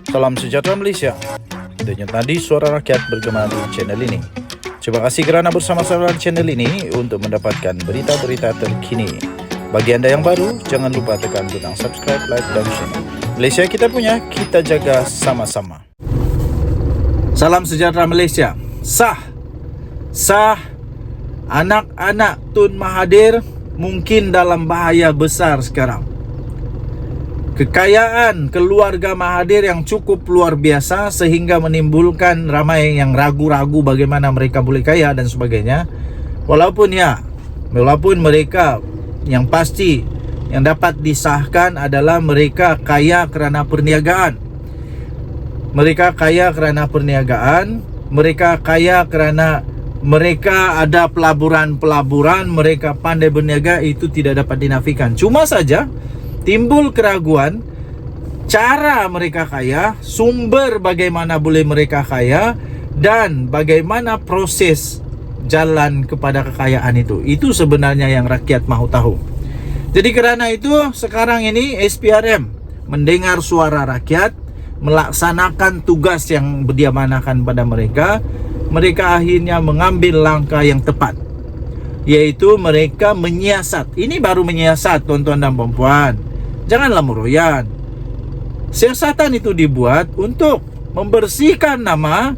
Salam sejahtera Malaysia. Denyut nadi suara rakyat bergema di channel ini. Terima kasih kerana bersama-sama di channel ini untuk mendapatkan berita-berita terkini. Bagi anda yang baru, jangan lupa tekan butang subscribe, like dan share. Malaysia kita punya, kita jaga sama-sama. Salam sejahtera Malaysia. Sah. Anak-anak Tun Mahathir mungkin dalam bahaya besar sekarang. Kekayaan keluarga Mahathir yang cukup luar biasa sehingga menimbulkan ramai yang ragu-ragu bagaimana mereka boleh kaya dan sebagainya. Walaupun mereka yang pasti yang dapat disahkan adalah mereka kaya kerana perniagaan. Mereka kaya kerana perniagaan, mereka kaya kerana mereka ada pelaburan-pelaburan, mereka pandai berniaga, itu tidak dapat dinafikan. Cuma saja timbul keraguan cara mereka kaya, sumber bagaimana boleh mereka kaya, dan bagaimana proses jalan kepada kekayaan itu. Itu sebenarnya yang rakyat mahu tahu. Jadi kerana itu sekarang ini SPRM mendengar suara rakyat, melaksanakan tugas yang diamanahkan pada mereka. Mereka akhirnya mengambil langkah yang tepat, yaitu mereka menyiasat. Ini baru menyiasat, tuan-tuan dan puan-puan. Janganlah meroyan. Siasatan itu dibuat untuk membersihkan nama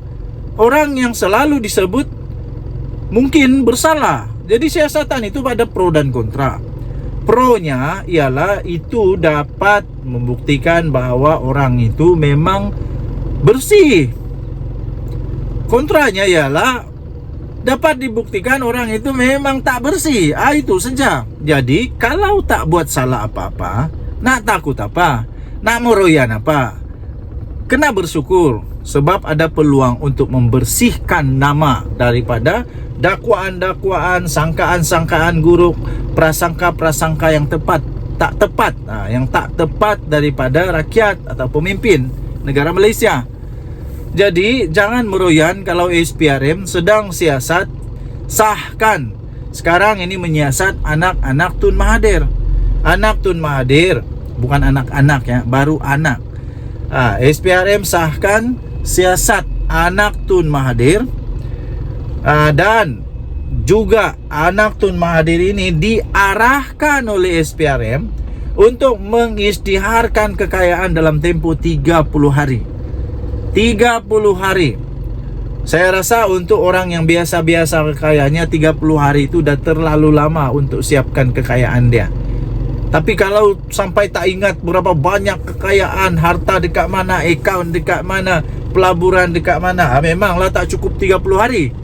orang yang selalu disebut mungkin bersalah. Jadi siasatan itu ada pro dan kontra. Pro-nya ialah itu dapat membuktikan bahawa orang itu memang bersih. Kontranya ialah dapat dibuktikan orang itu memang tak bersih. Itu saja. Jadi kalau tak buat salah apa-apa, nak takut apa? Nak meroyan apa? Kena bersyukur sebab ada peluang untuk membersihkan nama daripada dakwaan-dakwaan, sangkaan-sangkaan buruk, prasangka-prasangka yang tak tepat daripada rakyat atau pemimpin negara Malaysia. Jadi jangan meroyan kalau SPRM sedang siasat. Sahkan. Sekarang ini menyiasat anak-anak Tun Mahathir. Anak Tun Mahathir, bukan anak-anak ya, baru anak. SPRM sahkan siasat anak Tun Mahathir, dan juga anak Tun Mahathir ini diarahkan oleh SPRM untuk mengisytiharkan kekayaan dalam tempoh 30 hari. 30 hari. Saya rasa untuk orang yang biasa-biasa kekayaannya 30 hari itu dah terlalu lama untuk siapkan kekayaan dia. Tapi kalau sampai tak ingat berapa banyak kekayaan, harta dekat mana, akaun dekat mana, pelaburan dekat mana, memanglah tak cukup 30 hari.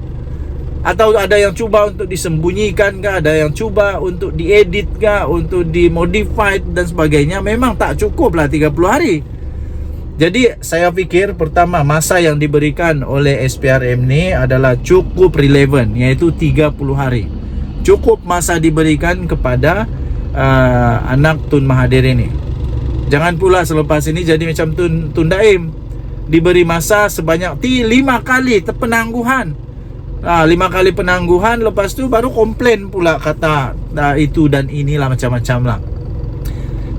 Atau ada yang cuba untuk disembunyikan ke, ada yang cuba untuk diedit ke, untuk dimodify dan sebagainya. Memang tak cukuplah 30 hari. Jadi saya fikir pertama, masa yang diberikan oleh SPRM ni adalah cukup relevan, iaitu 30 hari. Cukup masa diberikan kepada anak Tun Mahathir ini. Jangan pula selepas ini jadi macam Tun Daim, diberi masa sebanyak 5 kali penangguhan. 5 kali penangguhan, lepas tu baru komplain pula, kata itu dan inilah macam-macam lah.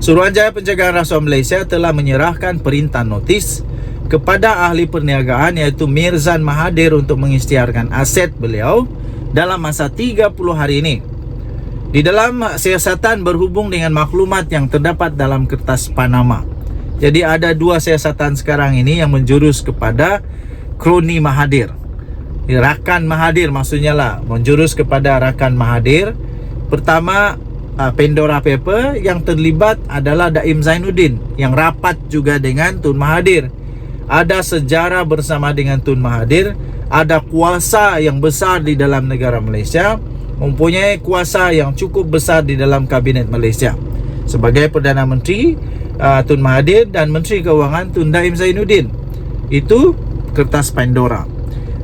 Suruhanjaya Penjagaan Rasuah Malaysia telah menyerahkan perintah notis kepada ahli perniagaan iaitu Mirzan Mahathir untuk mengisytiharkan aset beliau dalam masa 30 hari ini. Di dalam siasatan berhubung dengan maklumat yang terdapat dalam kertas Panama. Jadi ada dua siasatan sekarang ini yang menjurus kepada kroni Mahathir. Rakan Mahathir maksudnya lah, menjurus kepada rakan Mahathir. Pertama, Pandora Paper yang terlibat adalah Daim Zainuddin yang rapat juga dengan Tun Mahathir. Ada sejarah bersama dengan Tun Mahathir, ada kuasa yang besar di dalam negara Malaysia, mempunyai kuasa yang cukup besar di dalam kabinet Malaysia. Sebagai Perdana Menteri Tun Mahathir dan Menteri Keuangan Tun Daim Zainuddin. Itu kertas Pandora.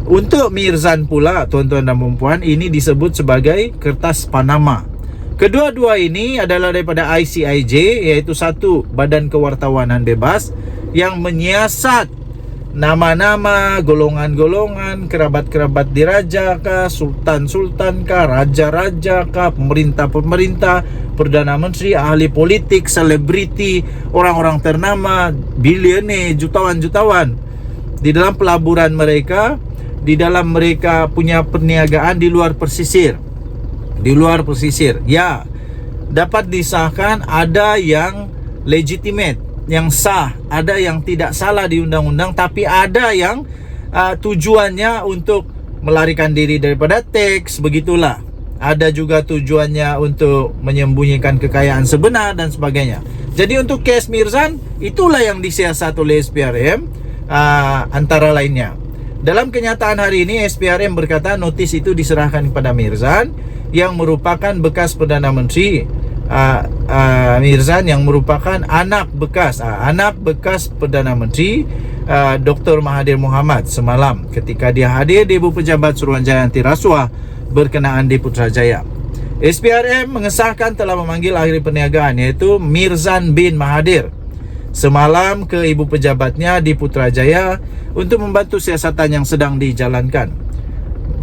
Untuk Mirzan pula, tuan-tuan dan puan-puan, ini disebut sebagai kertas Panama. Kedua-dua ini adalah daripada ICIJ, iaitu satu badan kewartawanan bebas yang menyiasat nama-nama, golongan-golongan, kerabat-kerabat diraja kah, sultan-sultan kah, raja-raja kah, pemerintah-pemerintah, perdana menteri, ahli politik, selebriti, orang-orang ternama, bilioner, jutawan-jutawan di dalam pelaburan mereka, di dalam mereka punya perniagaan di luar pesisir. Di luar pesisir, ya, dapat disahkan ada yang legitimate, yang sah, ada yang tidak salah di undang-undang, tapi ada yang tujuannya untuk melarikan diri daripada teks, begitulah. Ada juga tujuannya untuk menyembunyikan kekayaan sebenar dan sebagainya. Jadi untuk kes Mirzan, itulah yang disiasat oleh SPRM, antara lainnya. Dalam kenyataan hari ini, SPRM berkata notis itu diserahkan kepada Mirzan yang merupakan bekas Perdana Menteri, Mirzan yang merupakan anak bekas Perdana Menteri Dr. Mahathir Mohamad semalam ketika dia hadir di Ibu Pejabat Suruhanjaya Anti Rasuah berkenaan di Putrajaya. SPRM mengesahkan telah memanggil ahli perniagaan yaitu Mirzan bin Mahathir semalam ke Ibu Pejabatnya di Putrajaya untuk membantu siasatan yang sedang dijalankan.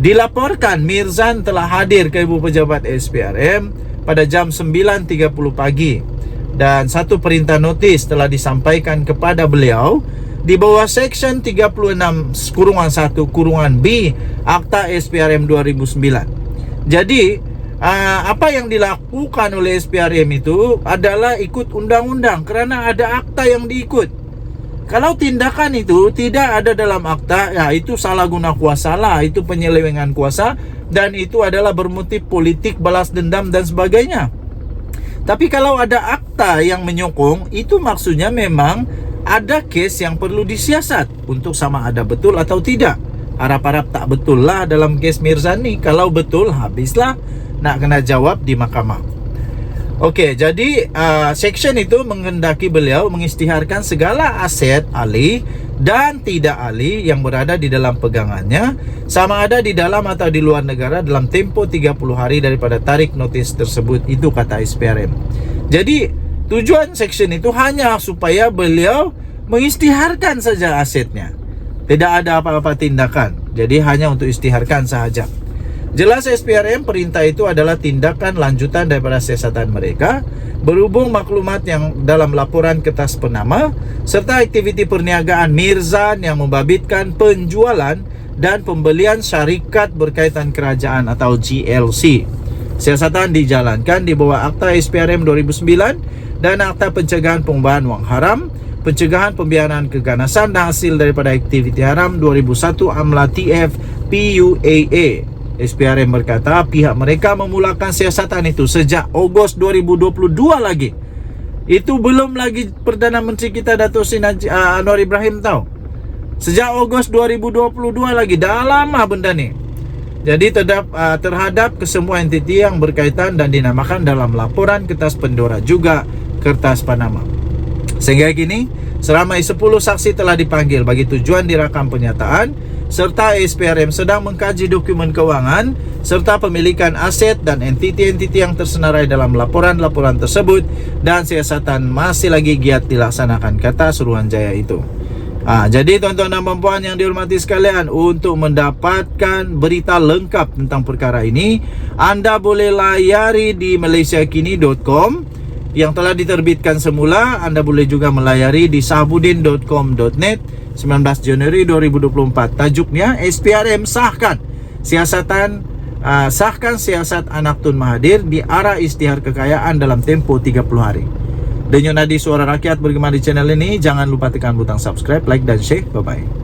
Dilaporkan Mirzan telah hadir ke Ibu Pejabat SPRM pada jam 9.30 pagi dan satu perintah notis telah disampaikan kepada beliau di bawah Section 36(1)B Akta SPRM 2009. Jadi apa yang dilakukan oleh SPRM itu adalah ikut undang-undang karena ada akta yang diikut. Kalau tindakan itu tidak ada dalam akta, ya itu salah guna kuasa lah, itu penyelewengan kuasa, dan itu adalah bermotif politik, balas dendam dan sebagainya. Tapi kalau ada akta yang menyokong, itu maksudnya memang ada kes yang perlu disiasat untuk sama ada betul atau tidak. Harap-harap tak betul lah dalam kes Mirzan ni. Kalau betul, habislah nak kena jawab di mahkamah. Okey, jadi section itu menghendaki beliau mengisytiharkan segala aset ahli dan tidak ahli yang berada di dalam pegangannya, sama ada di dalam atau di luar negara dalam tempoh 30 hari daripada tarik notis tersebut. Itu kata SPRM. Jadi tujuan section itu hanya supaya beliau mengisytiharkan saja asetnya. Tidak ada apa-apa tindakan. Jadi hanya untuk isytiharkan sahaja. Jelas SPRM perintah itu adalah tindakan lanjutan daripada siasatan mereka berhubung maklumat yang dalam laporan kertas penama serta aktiviti perniagaan Mirzan yang membabitkan penjualan dan pembelian syarikat berkaitan kerajaan atau GLC. Siasatan dijalankan di bawah Akta SPRM 2009 dan Akta Pencegahan Pengubahan Wang Haram, Pencegahan Pembiayaan Keganasan dan Hasil daripada Aktiviti Haram 2001 AMLA TF PUAA. SPRM berkata pihak mereka memulakan siasatan itu sejak Ogos 2022 lagi. Itu belum lagi Perdana Menteri kita Datuk Seri Anwar Ibrahim tahu. Sejak Ogos 2022 lagi, dah lama benda ni. Jadi terhadap kesemua entiti yang berkaitan dan dinamakan dalam laporan kertas Pandora juga kertas Panama. Sehingga kini seramai 10 saksi telah dipanggil bagi tujuan dirakam penyataan serta SPRM sedang mengkaji dokumen kewangan serta pemilikan aset dan entiti-entiti yang tersenarai dalam laporan-laporan tersebut dan siasatan masih lagi giat dilaksanakan, kata Suruhanjaya itu. Jadi tuan-tuan dan puan yang dihormati sekalian, untuk mendapatkan berita lengkap tentang perkara ini, anda boleh layari di malaysiakini.com yang telah diterbitkan semula. Anda boleh juga melayari di sahbudin.com.net 19 Januari 2024. Tajuknya SPRM sahkan siasatan sahkan siasat anak Tun Mahathir di arah isytihar kekayaan dalam tempoh 30 hari. Denyut nadi suara rakyat bergema di channel ini. Jangan lupa tekan butang subscribe, like dan share. Bye bye.